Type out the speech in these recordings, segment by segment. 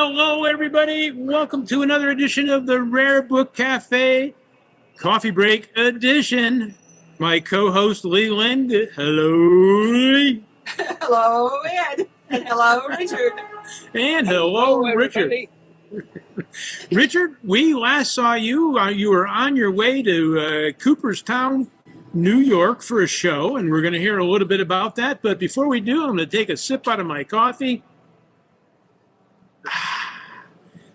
Hello, everybody. Welcome to another edition of the Rare Book Cafe Coffee Break Edition. My co-host, Linn. Hello. Hello, Ed. And hello, Richard. And hello, Richard. Richard, we last saw you. You were on your way to Cooperstown, New York for a show, and we're going to hear a little bit about that. But before we do, I'm going to take a sip out of my coffee.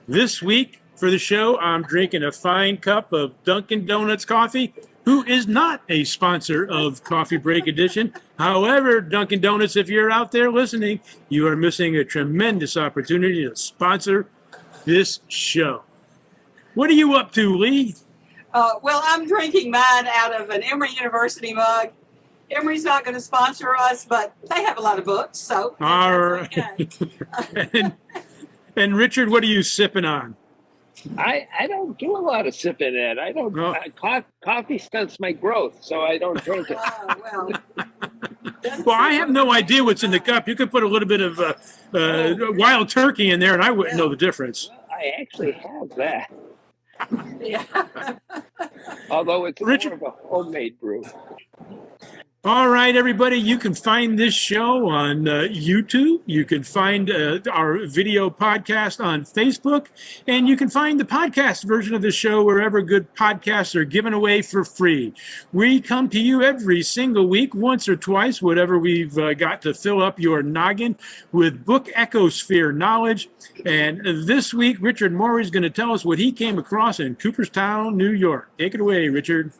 This week for the show, I'm drinking a fine cup of Dunkin' Donuts coffee, who is not a sponsor of Coffee Break Edition. However, Dunkin' Donuts, if you're out there listening, you are missing a tremendous opportunity to sponsor this show. What are you up to, Lee? Well, I'm drinking mine out of an Emory University mug. Emory's not going to sponsor us, but they have a lot of books, so. All right. And Richard, what are you sipping on? I don't do a lot of sipping, Ed. I don't. Coffee stunts my growth, so I don't drink it. Well, I have no idea what's in the cup. You could put a little bit of wild turkey in there, and I wouldn't know the difference. Well, I actually have that. Yeah. Although it's Richard? more of a homemade brew. All right, everybody, you can find this show on YouTube. You can find our video podcast on Facebook. And you can find the podcast version of the show wherever good podcasts are given away for free. We come to you every single week, once or twice, whatever we've got to fill up your noggin with book ecosphere knowledge. And this week, Richard Mori is going to tell us what he came across in Cooperstown, New York. Take it away, Richard.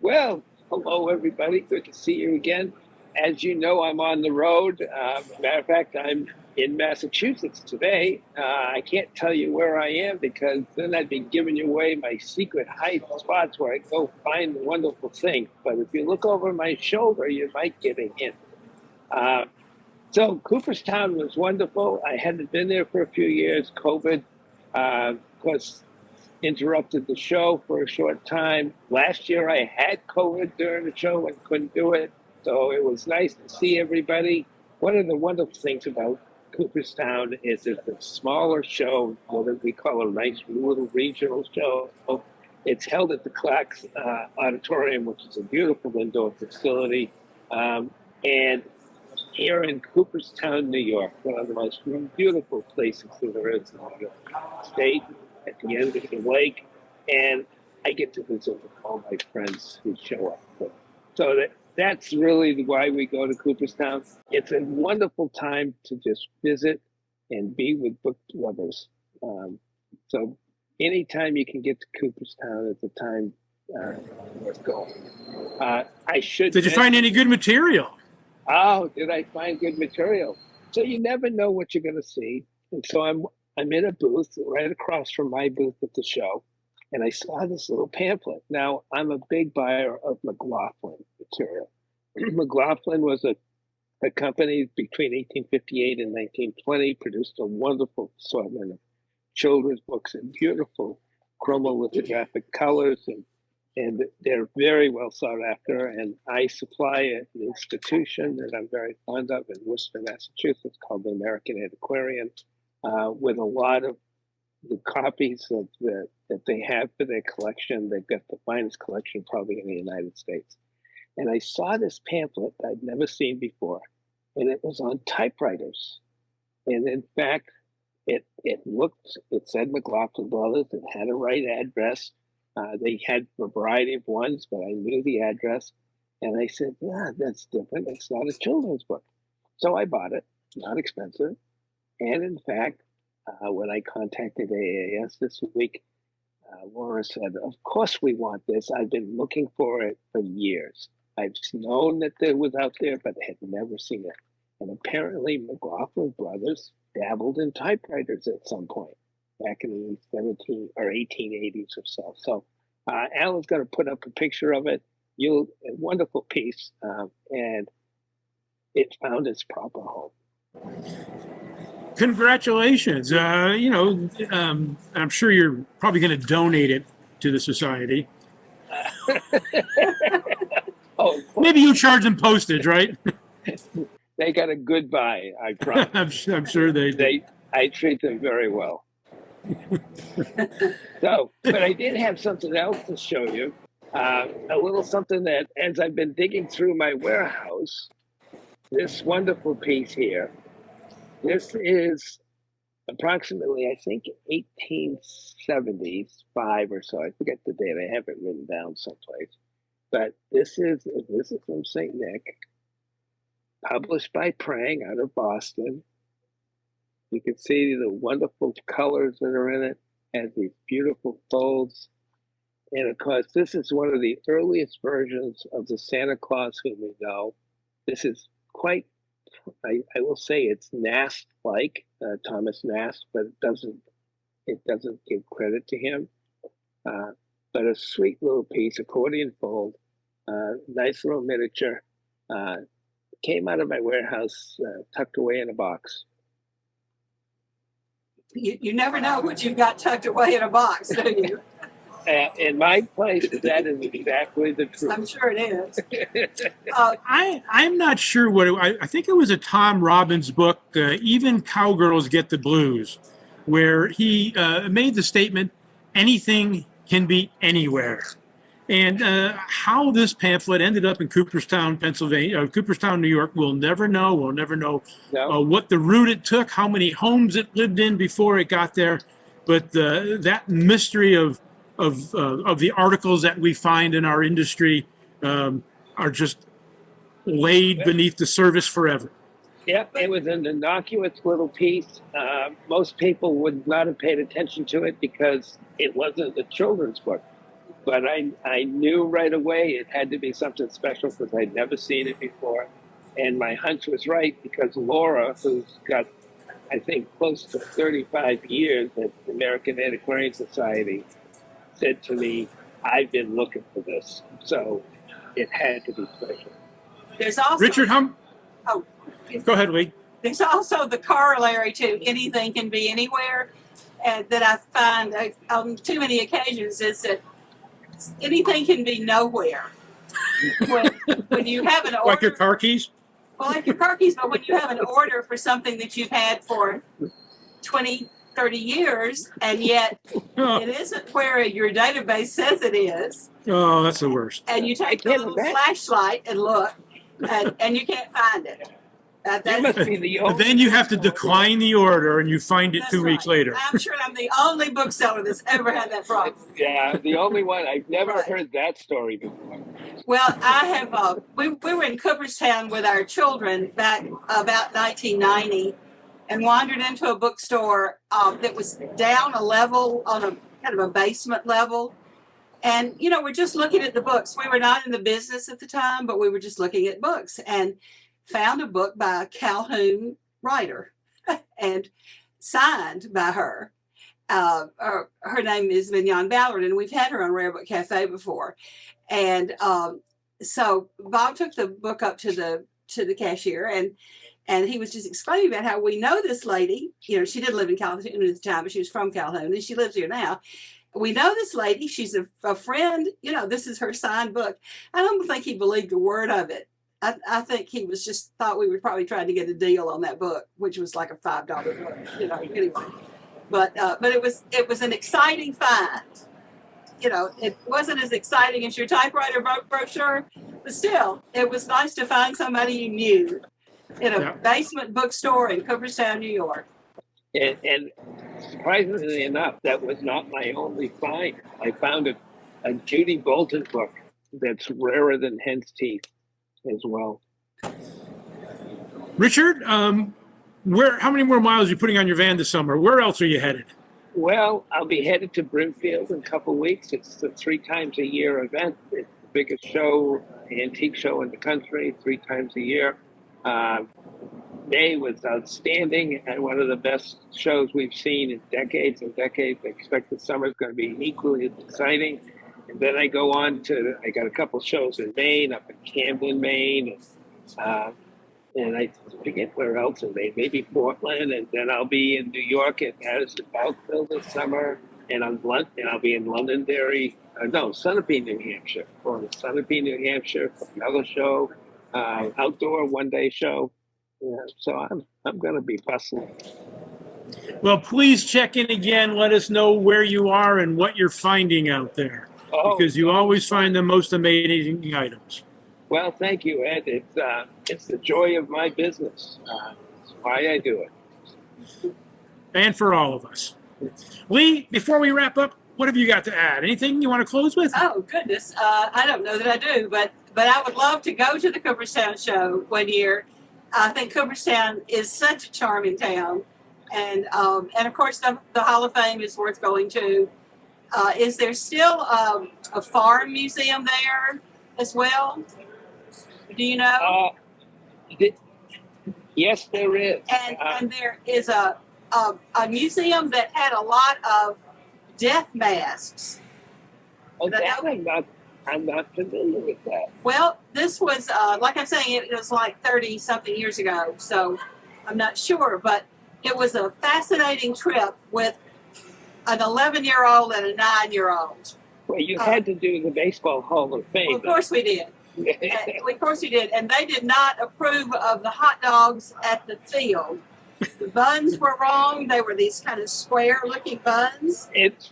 Well, hello, everybody. Good to see you again. As you know, I'm on the road. Matter of fact, I'm in Massachusetts today. I can't tell you where I am because then I'd be giving you away my secret hide spots where I go find wonderful things. But if you look over my shoulder, you might get a hint. So Cooperstown was wonderful. I hadn't been there for a few years. COVID, of course, interrupted the show for a short time. Last year I had COVID during the show and couldn't do it. So it was nice to see everybody. One of the wonderful things about Cooperstown is it's a smaller show, what we call a nice little regional show. It's held at the Clark's Auditorium, which is a beautiful indoor facility. And here in Cooperstown, New York, one of the most beautiful places there is in New York State, at the end of the lake, and I get to visit with all my friends who show up. So that's really why we go to Cooperstown. It's a wonderful time to just visit and be with book lovers. So anytime you can get to Cooperstown at the time, worth going. Did you find any good material? Oh, did I find good material? So you never know what you're going to see. And so I'm in a booth right across from my booth at the show, and I saw this little pamphlet. Now, I'm a big buyer of McLaughlin material. McLaughlin was a company between 1858 and 1920, produced a wonderful assortment of children's books in beautiful chromolithographic colors, and they're very well sought after. And I supply an institution that I'm very fond of in Worcester, Massachusetts, called the American Antiquarian, with a lot of the copies of that they have for their collection. They've got the finest collection probably in the United States. And I saw this pamphlet I'd never seen before, and it was on typewriters. And in fact, it said McLaughlin Brothers. It had a right address. They had a variety of ones, but I knew the address. And I said, that's different. It's not a children's book. So I bought it, not expensive. And in fact, when I contacted AAS this week, Laura said, of course we want this. I've been looking for it for years. I've known that it was out there, but had never seen it. And apparently McLaughlin Brothers dabbled in typewriters at some point back in the 17 or 1880s or so. So Alan's going to put up a picture of it. A wonderful piece. And it found its proper home. Congratulations. I'm sure you're probably going to donate it to the society. Maybe you charge them postage, right? They got a good buy, I promise. I'm sure they do. I treat them very well. So, but I did have something else to show you. A little something that, as I've been digging through my warehouse, this wonderful piece here. This is approximately, I think, 1875 or so. I forget the date. I have it written down someplace. But this is from St. Nick, published by Prang out of Boston. You can see the wonderful colors that are in it, has these beautiful folds. And of course, this is one of the earliest versions of the Santa Claus whom we know. This is quite, I will say it's Nast-like, Thomas Nast, but it doesn't give credit to him. But a sweet little piece, accordion fold, nice little miniature. Came out of my warehouse, tucked away in a box. You never know what you've got tucked away in a box, do you? In my place, that is exactly the truth. I'm sure it is. I'm not sure what I think it was a Tom Robbins book, Even Cowgirls Get the Blues, where he made the statement, anything can be anywhere. And how this pamphlet ended up in Cooperstown, Pennsylvania, Cooperstown, New York, we'll never know. We'll never know what the route it took, how many homes it lived in before it got there. But that mystery of the articles that we find in our industry are just laid beneath the surface forever. Yep, it was an innocuous little piece. Most people would not have paid attention to it because it wasn't a children's book. But I knew right away it had to be something special because I'd never seen it before. And my hunch was right because Laura, who's got, I think, close to 35 years at the American Antiquarian Society, said to me, I've been looking for this. So it had to be special. There's also Richard, go ahead, Lee. There's also the corollary to anything can be anywhere, and that I find on too many occasions is that anything can be nowhere. When you have an order, Like your car keys? well, like your car keys, but when you have an order for something that you've had for 20, 30 years, and yet it isn't where your database says it is. Oh, that's the worst. And you take the little flashlight and look, and you can't find it. That must be the But then you have to decline the order and you find it 2 weeks later. I'm sure I'm the only bookseller that's ever had that problem. Yeah, the only one. I've never heard that story before. Well, I have. We were in Cooperstown with our children back about 1990, and wandered into a bookstore that was down a level on a kind of a basement level. And, we're just looking at the books. We were not in the business at the time, but we were just looking at books and found a book by a Calhoun writer and signed by her. Her name is Mignon Ballard, and we've had her on Rare Book Cafe before. And so Bob took the book up to the cashier, and he was just explaining about how we know this lady. She did live in Calhoun at the time, but she was from Calhoun, and she lives here now. We know this lady. She's a friend. This is her signed book. I don't think he believed a word of it. I think he was just thought we were probably trying to get a deal on that book, which was like a $5 book. Anyway. But it was an exciting find. It wasn't as exciting as your typewriter brochure, but still, it was nice to find somebody you knew in a basement bookstore in Cooperstown, New York. And surprisingly enough, that was not my only find. I found a Judy Bolton book that's rarer than hen's teeth as well. Richard, how many more miles are you putting on your van this summer? Where else are you headed? Well, I'll be headed to Brimfield in a couple of weeks. It's the 3 times a year event. It's the biggest antique show in the country, 3 times a year. May was outstanding and one of the best shows we've seen in decades and decades. I expect the summer is going to be equally as exciting. And then I go on I got a couple shows in Maine, up in Camden, Maine, and I forget where else in Maine, maybe Portland, and then I'll be in New York at Madison Bouckville this summer, and I'll be in Londonderry, Sunapee, New Hampshire, for Sunapee, New Hampshire, for another show, outdoor one-day show. Yeah, so I'm going to be bustling. Well, please check in again. Let us know where you are and what you're finding out there, because you always find the most amazing items. Well, thank you, Ed. It's the joy of my business. It's why I do it. And for all of us. Lee, before we wrap up, what have you got to add? Anything you want to close with? Oh, goodness. I don't know that I do, but I would love to go to the Cooperstown show one year. I think Cooperstown is such a charming town. And of course, the Hall of Fame is worth going to. Is there still a farm museum there as well? Do you know? Yes, there is. And there is a museum that had a lot of death masks. Oh, I'm not familiar with that. Well, this was, like I'm saying, it was like 30-something years ago, so I'm not sure, but it was a fascinating trip with an 11-year-old and a 9-year-old. Well, you had to do the Baseball Hall of Fame. Well, of course we did. Of course we did. And they did not approve of the hot dogs at the field. The buns were wrong. They were these kind of square-looking buns. It's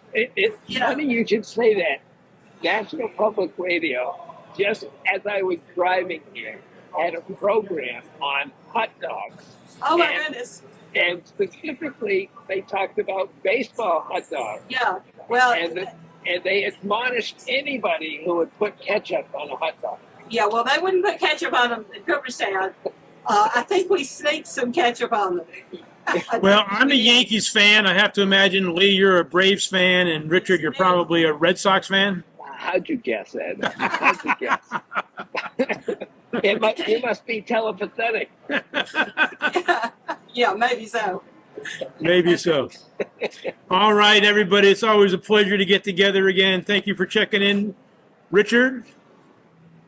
funny you should say that. National Public Radio, just as I was driving here, had a program on hot dogs. Oh, my goodness. And specifically, they talked about baseball hot dogs. Yeah, well... And they admonished anybody who would put ketchup on a hot dog. Yeah, well, they wouldn't put ketchup on them in Cooperstown. I think we sneaked some ketchup on them. Well, I'm a Yankees fan. I have to imagine, Lee, you're a Braves fan, and Richard, you're probably a Red Sox fan. How'd you guess, Ed? How'd you guess? You must be telepathetic. Yeah, maybe so. Maybe so. All right, everybody. It's always a pleasure to get together again. Thank you for checking in, Richard.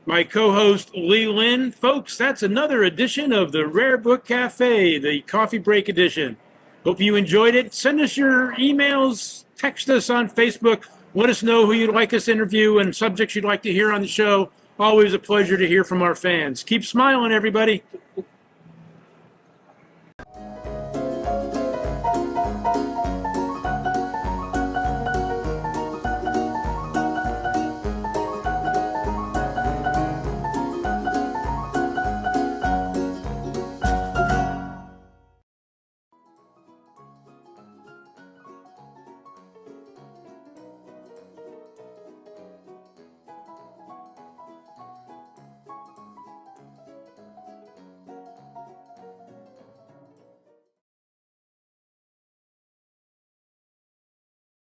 My co-host, Lee Linn. Folks, that's another edition of the Rare Book Cafe, the coffee break edition. Hope you enjoyed it. Send us your emails, text us on Facebook. Let us know who you'd like us to interview and subjects you'd like to hear on the show. Always a pleasure to hear from our fans. Keep smiling, everybody.